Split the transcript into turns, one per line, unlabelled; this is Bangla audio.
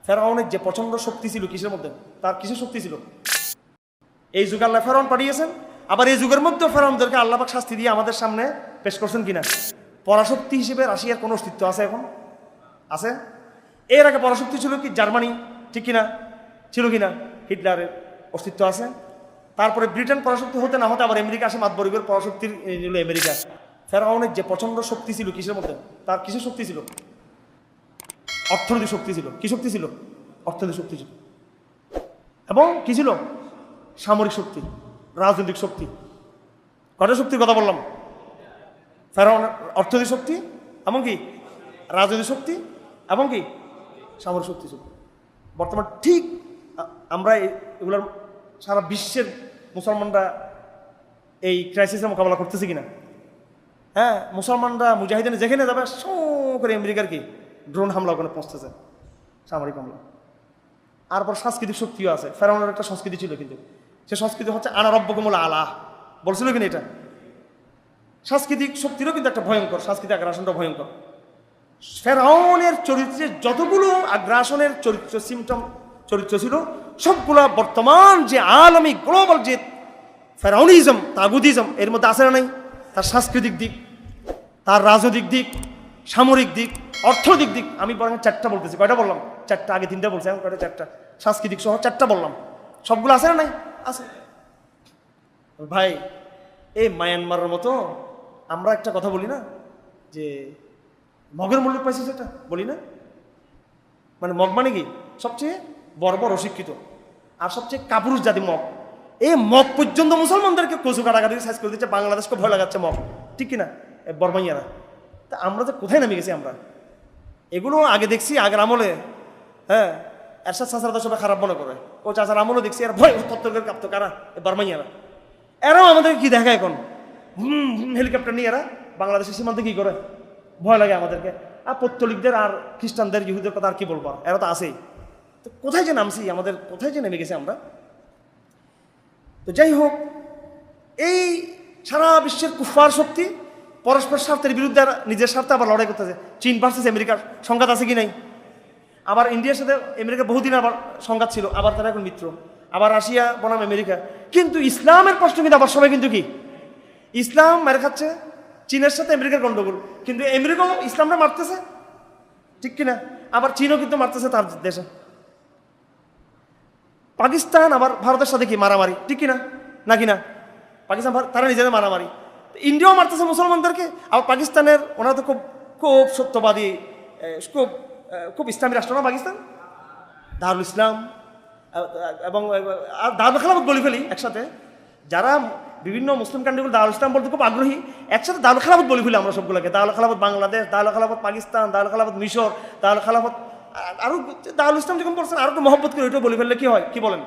ফেরাউনের যে প্রচন্ড শক্তি ছিল কিসের মধ্যে, তার কিসের শক্তি ছিল? এই যুগে আল্লাহ ফেরাউন পাঠিয়েছেন, আবার এই যুগের মধ্যে ফেরাউনদেরকে আল্লাহ পাক শাস্তি দিয়ে আমাদের সামনে পেশ করছেন কিনা? পরাশক্তি হিসেবে রাশিয়ার কোনো অস্তিত্ব আছে এখন? আছে? এর আগে পরাশক্তি ছিল কি জার্মানি, ঠিক কিনা? ছিল কিনা? হিটলারের অস্তিত্ব আছে। তারপরে ব্রিটেন পরাশক্তি হতে না হতে আবার আমেরিকা আসে, মাতবরিবের পরাশক্তির আমেরিকা। ফেরাউনের যে প্রচন্ড শক্তি ছিল কিসের মধ্যে, তার কিসের শক্তি ছিল? অর্থনৈতিক শক্তি ছিল। কি শক্তি ছিল? অর্থনৈতিক শক্তি ছিল। এবং কি ছিল? সামরিক শক্তি, রাজনৈতিক শক্তি। কটা শক্তির কথা বললাম? ফেরাউনের অর্থনৈতিক শক্তি, এবং কি রাজনৈতিক শক্তি, এবং কি সামরিক শক্তি ছিল। বর্তমান ঠিক আমরা এগুলোর সারা বিশ্বের মুসলমানরা এই ক্রাইসিসের মোকাবেলা করতেছে কিনা? হ্যাঁ, মুসলমানরা মুজাহিদিন যেখানে যাবে শো করে আমেরিকার কি ড্রোন হামলা ওখানে পৌঁছতেছে, সামরিক হামলা। আর পর সাংস্কৃতিক শক্তিও আছে। ফেরাউনের একটা সংস্কৃতি ছিল, কিন্তু সে সংস্কৃতি হচ্ছে আনা রব্বকুমুল আলা, বলছিল কিনা? এটা সাংস্কৃতিক শক্তিরও কিন্তু একটা ভয়ঙ্কর, সাংস্কৃতিক আগ্রাসনটা ভয়ঙ্কর। ফেরাউনের চরিত্রে যতগুলো আগ্রাসনের চরিত্র, সিমটম চরিত্র ছিল, সবগুলা বর্তমান যে আলমী গ্লোবাল যে ফেরাউনিজম, তাগুদিজম, এর মধ্যে আছে না নাই? তার সাংস্কৃতিক দিক, তার রাজনৈতিক দিক, সামরিক দিক, অর্থনৈতিক দিক। আমি বরং চারটা বলতেছি। কয়টা বললাম? চারটা। আগে তিনটা বলছি, এখন কয়টা? চারটা। সাংস্কৃতিক সহ চারটা বললাম। সবগুলো আছে না নাই? আছে। ভাই, এই মায়ানমারের মতো আমরা একটা কথা বলি না যে মগের মূল্য পাইছে, সেটা বলি না? মানে মগ মানে কি? সবচেয়ে বর্বর, অশিক্ষিত আর সবচেয়ে কাপুরুষ জাতি মগ। এই মগ পর্যন্ত মুসলমানদেরকে কচু কাটাকাটি সাইজ করে দিচ্ছে, বাংলাদেশকে ভয় লাগাচ্ছে মগ, ঠিক কিনা? বর্মাইয়ারা। তা আমরা তো কোথায় নেমে গেছি আমরা? এগুলো আগে দেখছি আগের আমলে। হ্যাঁ, এরশাদ চাচারা তো সবাই খারাপ মনে করে, ও চাচার আমলও দেখছি। আর ভয় তত্ত্বের কাপ্ত কারা? বর্মাইয়ারা। এরাও আমাদেরকে কি দেখায় এখন? হেলিকপ্টার নিয়ে এরা বাংলাদেশের সীমান্তে কি করে? ভয় লাগে আমাদেরকে। আর পত্তলিকদের আর খ্রিস্টানদের, ইহুদের কথা আর কি বলবো, এরা তো আছেই। তো কোথায় যে নামছি, আমাদের কোথায় যে নেমে গেছি আমরা? তো যাই হোক, এই সারা বিশ্বের কুফার শক্তি পরস্পর স্বার্থের বিরুদ্ধে নিজের স্বার্থে আবার লড়াই করতেছে। চীন ভার্সেস আমেরিকার সংঘাত আছে কি নাই? আবার ইন্ডিয়ার সাথে আমেরিকার বহুদিন আবার সংঘাত ছিল, আবার তারা এখন মিত্র। আবার রাশিয়া বনাম আমেরিকা। কিন্তু ইসলামের প্রশ্ন কিন্তু আবার সবাই কিন্তু কি ইসলাম মেরে খাচ্ছে। চীনের সাথে আমেরিকার গন্ডগোল, কিন্তু আমেরিকাও ইসলামটা মারতেছে, ঠিক কিনা? আবার চীনও কিন্তু মারতেছে তার দেশে। পাকিস্তান আবার ভারতের সাথে কি মারামারি, ঠিক কিনা? না কিনা? পাকিস্তান তারা নিজেদের মারামারি। ইন্ডিয়াও মারতেছে মুসলমানদেরকে। আবার পাকিস্তানের ওনারা তো খুব খুব সত্যবাদী, খুব খুব ইসলামী রাষ্ট্র না পাকিস্তান? দারুল ইসলাম এবং দারুল খেলাফত বলি ফেলি একসাথে। যারা বিভিন্ন মুসলিম কান্ট্রিগুলো দারুল ইসলাম বলতে খুব আগ্রহী, একসাথে দারুল খেলাফত বলি ফেলি আমরা সবগুলোকে। দারুল খেলাফত বাংলাদেশ, দারুল খেলাফত পাকিস্তান, দারুল খেলাফত মিশর, দারুল খেলাফত আরো দারুল ইসলাম যখন বলছেন আরো একটু মহব্বত করে ওইটা বলি ফেললে কি হয়? কি বলেন?